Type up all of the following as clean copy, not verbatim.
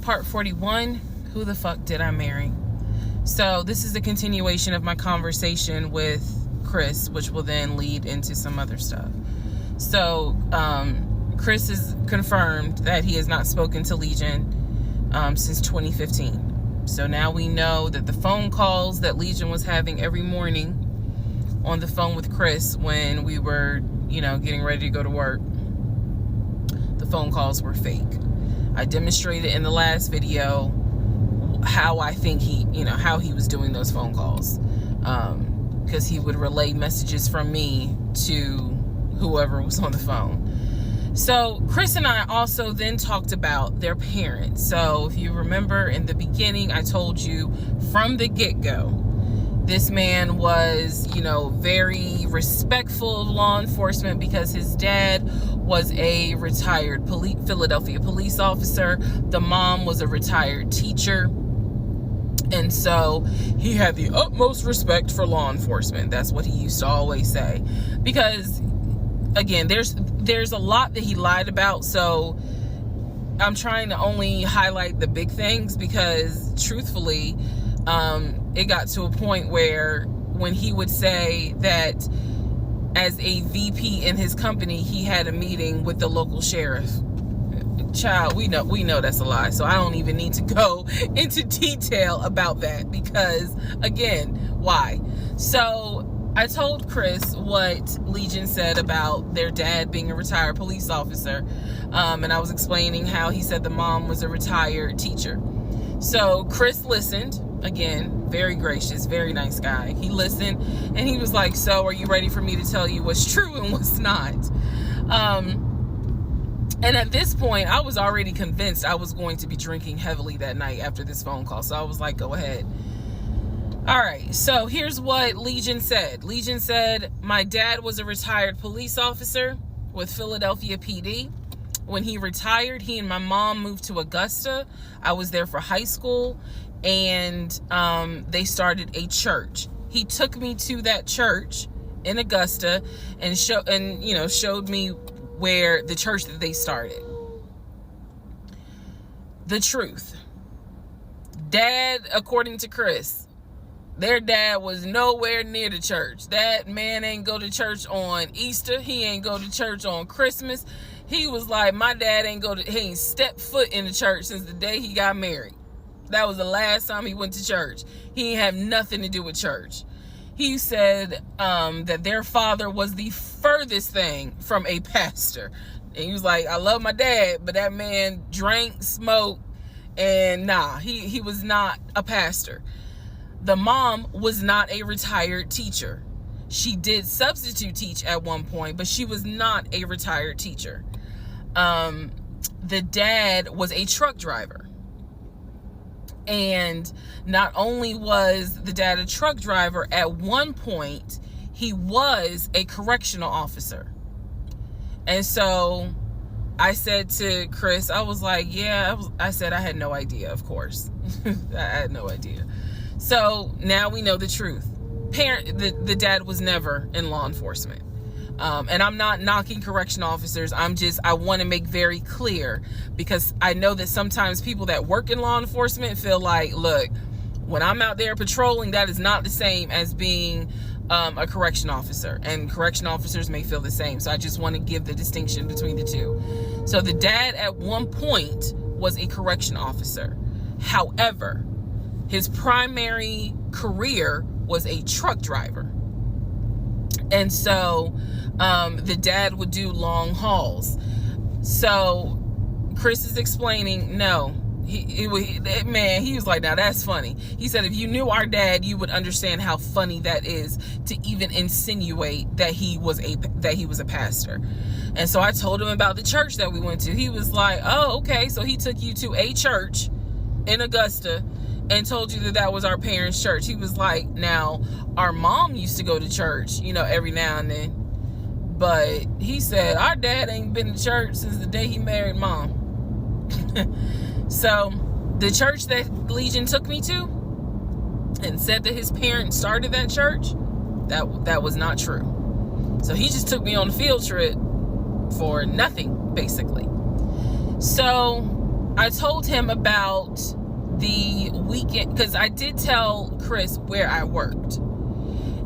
Part 41, who the fuck did I marry? So this is the continuation of my conversation with Chris, which will then lead into some other stuff. So Chris has confirmed that he has not spoken to Legion since 2015. So now we know that the phone calls that Legion was having every morning on the phone with Chris when we were, getting ready to go to work, the phone calls were fake. I demonstrated in the last video how I think how he was doing those phone calls, because he would relay messages from me to whoever was on the phone. So Chris and I also then talked about their parents. So if you remember in the beginning, I told you from the get-go, this man was, very respectful of law enforcement because his dad was a retired Philadelphia police officer. The mom was a retired teacher. And so he had the utmost respect for law enforcement. That's what he used to always say. Because, again, there's a lot that he lied about. So I'm trying to only highlight the big things because, truthfully, it got to a point where when he would say that as a VP in his company, he had a meeting with the local sheriff. Child, we know that's a lie. So I don't even need to go into detail about that because, again, why? So I told Chris what Legion said about their dad being a retired police officer. And I was explaining how he said the mom was a retired teacher. So Chris listened. Again, very gracious, very nice guy. He listened and he was like, so are you ready for me to tell you what's true and what's not? And at this point, I was already convinced I was going to be drinking heavily that night after this phone call. So I was like, go ahead. All right. So here's what Legion said. Legion said, my dad was a retired police officer with Philadelphia PD. When he retired, he and my mom moved to Augusta. I was there for high school. And they started a church. He took me to that church in Augusta and showed me where the church that they started. The truth. Dad, according to Chris, their dad was nowhere near the church. That man ain't go to church on Easter. He ain't go to church on Christmas. He was like, my dad he ain't stepped foot in the church since the day he got married. That was the last time he went to church. He didn't have nothing to do with church. He said that their father was the furthest thing from a pastor. And he was like, I love my dad, but that man drank, smoked, and he was not a pastor. The mom was not a retired teacher. She did substitute teach at one point, but she was not a retired teacher. The dad was a truck driver. And not only was the dad a truck driver, at one point, he was a correctional officer. And so I said to Chris, I was like, I said I had no idea, of course. I had no idea. So now we know the truth. The dad was never in law enforcement. And I'm not knocking correction officers. I want to make very clear, because I know that sometimes people that work in law enforcement feel like, look, when I'm out there patrolling, that is not the same as being a correction officer, and correction officers may feel the same. So I just want to give the distinction between the two. So the dad at one point was a correction officer. However, his primary career was a truck driver. And so the dad would do long hauls. So Chris is explaining, no, he was like, now that's funny. He said, if you knew our dad, you would understand how funny that is to even insinuate that he was a pastor. And so I told him about the church that we went to. He was like, oh, okay. So he took you to a church in Augusta and told you that was our parents' church. He was like, now, our mom used to go to church, every now and then. But he said, our dad ain't been to church since the day he married mom. So the church that Legion took me to and said that his parents started that church, that was not true. So he just took me on a field trip for nothing, basically. So I told him about the weekend, because I did tell Chris where I worked.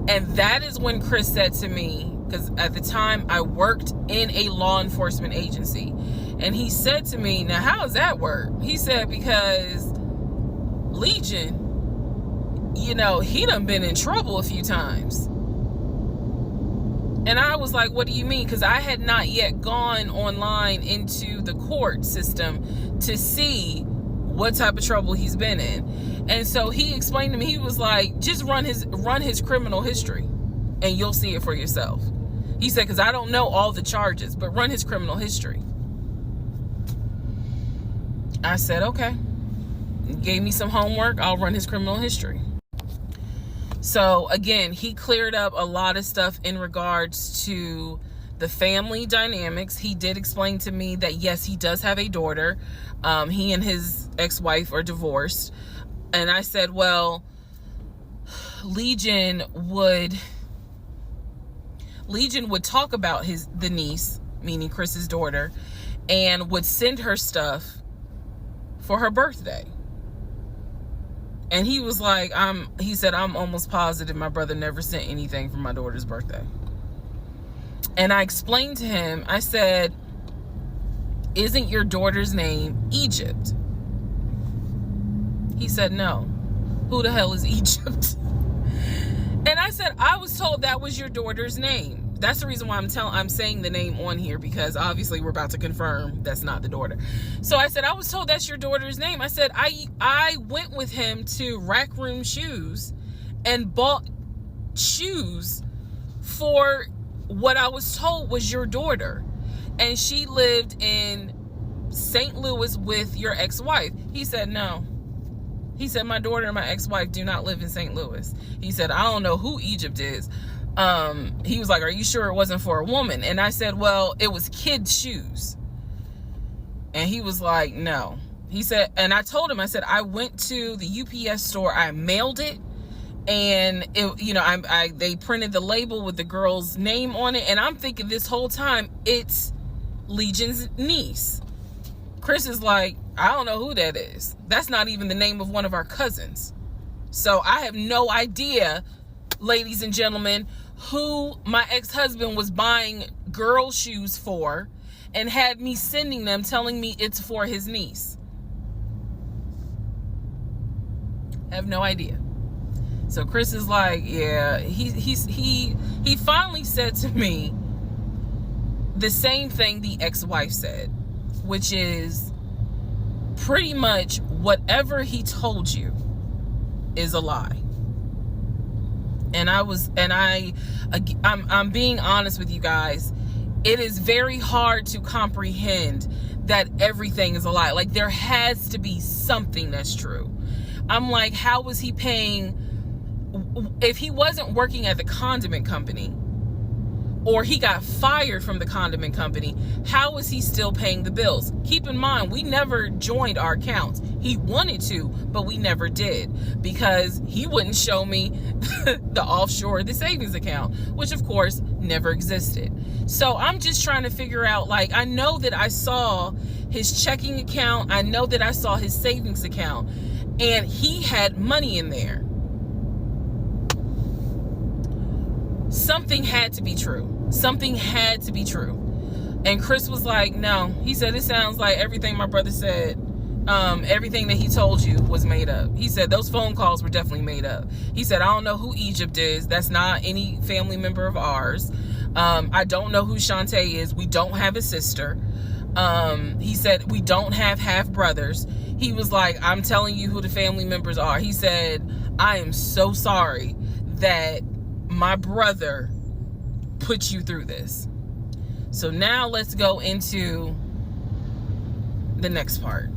And that is when Chris said to me, because at the time I worked in a law enforcement agency. And he said to me, now how does that work? He said, because Legion, you know, he done been in trouble a few times. And I was like, what do you mean? Because I had not yet gone online into the court system to see what type of trouble he's been in. And so he explained to me, he was like, just run his criminal history and you'll see it for yourself. He said, because I don't know all the charges, but run his criminal history. I said, okay. He gave me some homework. I'll run his criminal history. So again, he cleared up a lot of stuff in regards to the family dynamics. He did explain to me that yes, he does have a daughter. He and his ex-wife are divorced. And I said, well, Legion would talk about the niece, meaning Chris's daughter, and would send her stuff for her birthday. And he was like, he said, I'm almost positive my brother never sent anything for my daughter's birthday. And I explained to him, I said, isn't your daughter's name Egypt? He said, no. Who the hell is Egypt? And I said, I was told that was your daughter's name. That's the reason why I'm saying the name on here, because obviously we're about to confirm that's not the daughter. So I said, I was told that's your daughter's name. I said, I went with him to Rack Room Shoes and bought shoes for what I was told was your daughter. And she lived in St. Louis with your ex-wife. He said, no. He said, my daughter and my ex-wife do not live in St. Louis. He said, I don't know who Egypt is. He was like, are you sure it wasn't for a woman? And I said, well, it was kids' shoes. And he was like, no. He said, and I told him, I said, I went to the UPS store, I mailed it, and it, you know, they printed the label with the girl's name on it, and I'm thinking this whole time it's Legion's niece. Chris is like, I don't know who that is. That's not even the name of one of our cousins. So I have no idea, ladies and gentlemen, who my ex-husband was buying girl shoes for and had me sending them telling me it's for his niece. I have no idea. So Chris is like, yeah, he finally said to me the same thing the ex-wife said, which is pretty much whatever he told you is a lie. And I'm being honest with you guys. It is very hard to comprehend that everything is a lie. Like, there has to be something that's true. I'm like, how was he paying? If he wasn't working at the condiment company, or he got fired from the condiment company, how was he still paying the bills? Keep in mind, we never joined our accounts. He wanted to, but we never did, because he wouldn't show me the offshore, the savings account, which of course never existed. So I'm just trying to figure out, like, I know that I saw his checking account. I know that I saw his savings account, and he had money in there. Something had to be true. Something had to be true. And Chris was like, no. He said, it sounds like everything my brother said, everything that he told you was made up. He said, those phone calls were definitely made up. He said, I don't know who Egypt is. That's not any family member of ours. I don't know who Shantae is. We don't have a sister. He said, we don't have half brothers. He was like, I'm telling you who the family members are. He said, I am so sorry that my brother put you through this. So now let's go into the next part.